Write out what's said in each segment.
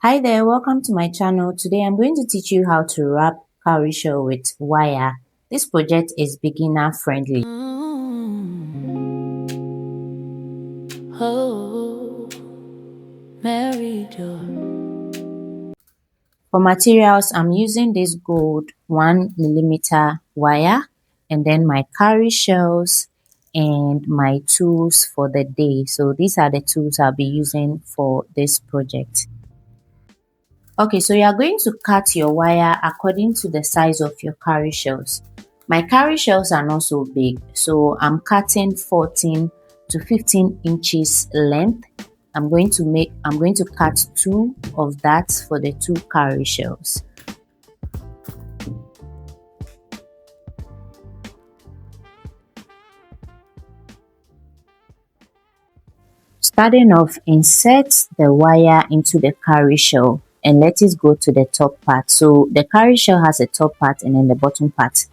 Hi there, welcome to my channel. Today I'm going to teach you how to wrap cowrie shell with wire. This project is beginner friendly. Oh, Mary Jo. For materials, I'm using this gold 1mm wire and then my cowrie shells and my tools for the day. So these are the tools I'll be using for this project. Okay, so you are going to cut your wire according to the size of your cowrie shells. My cowrie shells are not so big, so I'm cutting 14 to 15 inches length. I'm going to cut 2 of that for the 2 cowrie shells. Starting off, insert the wire into the cowrie shell and let it go to the top part. So the cowrie shell has a top part and then the bottom part.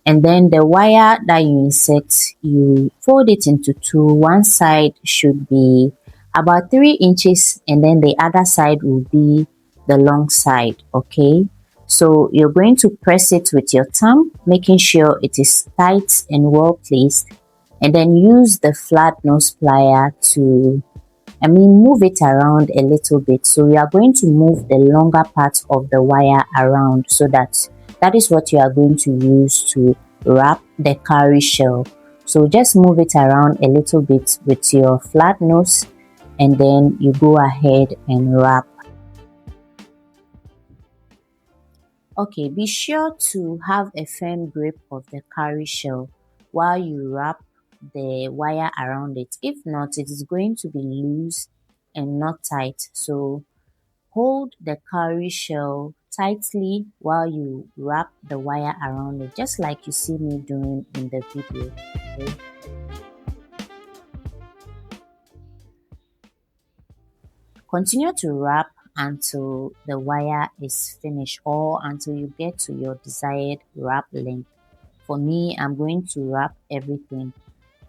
And then the wire that you insert, you fold it into 2. One side should be about 3 inches and then the other side will be the long side, okay? So you're going to press it with your thumb, making sure it is tight and well placed. And then use the flat nose plier to, move it around a little bit. So you are going to move the longer part of the wire around so that is what you are going to use to wrap the cowrie shell. So just move it around a little bit with your flat nose and then you go ahead and wrap. Okay, be sure to have a firm grip of the cowrie shell while you wrap the wire around it. If not, it is going to be loose and not tight. So hold the cowrie shell tightly while you wrap the wire around it, just like you see me doing in the video. Okay? Continue to wrap until the wire is finished or until you get to your desired wrap length. For me, I'm going to wrap everything.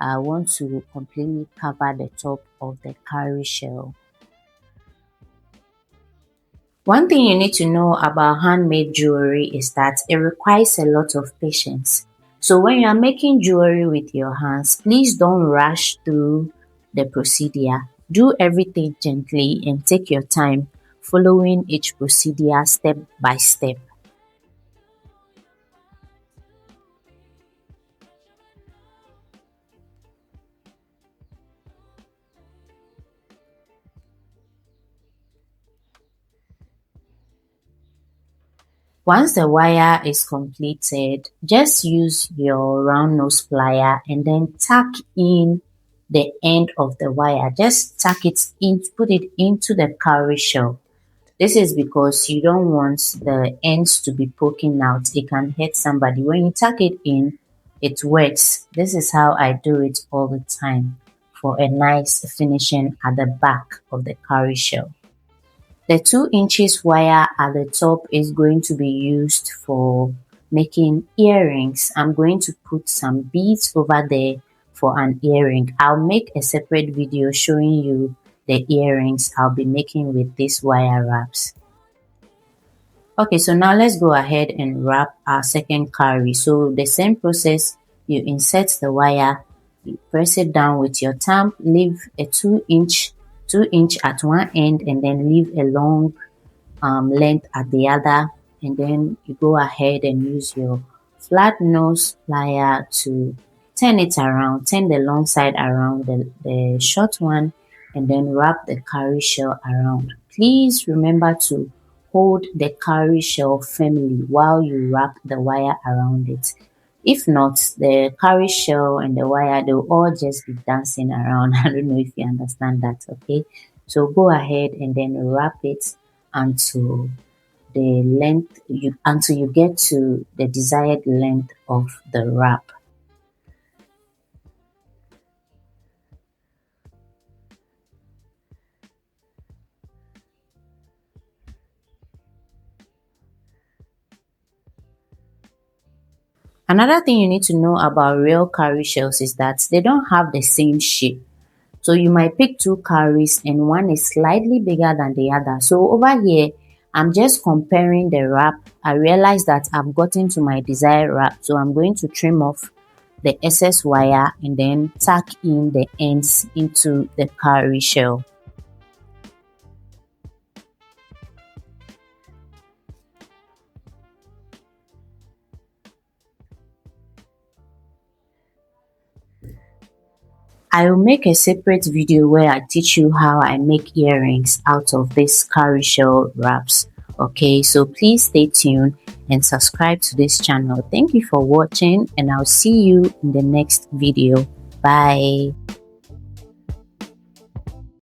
I want to completely cover the top of the cowrie shell. One thing you need to know about handmade jewelry is that it requires a lot of patience. So when you are making jewelry with your hands, please don't rush through the procedure. Do everything gently and take your time, following each procedure step by step. Once the wire is completed, just use your round nose plier and then tuck in the end of the wire. Just tuck it in, put it into the cowrie shell. This is because you don't want the ends to be poking out. It can hurt somebody. When you tuck it in, it works. This is how I do it all the time for a nice finishing at the back of the cowrie shell. The 2 inches wire at the top is going to be used for making earrings. I'm going to put some beads over there for an earring. I'll make a separate video showing you the earrings I'll be making with these wire wraps. Okay, so now let's go ahead and wrap our second cowrie. So the same process, you insert the wire, you press it down with your thumb, leave a 2 inch at one end and then leave a long length at the other, and then you go ahead and use your flat nose plier to turn it around, turn the long side around the short one, and then wrap the cowrie shell around. Please remember to hold the cowrie shell firmly while you wrap the wire around it. If not, the cowrie shell and the wire, they'll all just be dancing around. I don't know if you understand that, okay? So go ahead and then wrap it until the length until you get to the desired length of the wrap. Another thing you need to know about real cowrie shells is that they don't have the same shape. So you might pick two cowries and one is slightly bigger than the other. So over here, I'm just comparing the wrap. I realized that I've gotten to my desired wrap. So I'm going to trim off the excess wire and then tack in the ends into the cowrie shell. I will make a separate video where I teach you how I make earrings out of this cowrie shell wraps. Okay, so please stay tuned and subscribe to this channel. Thank you for watching and I'll see you in the next video. Bye.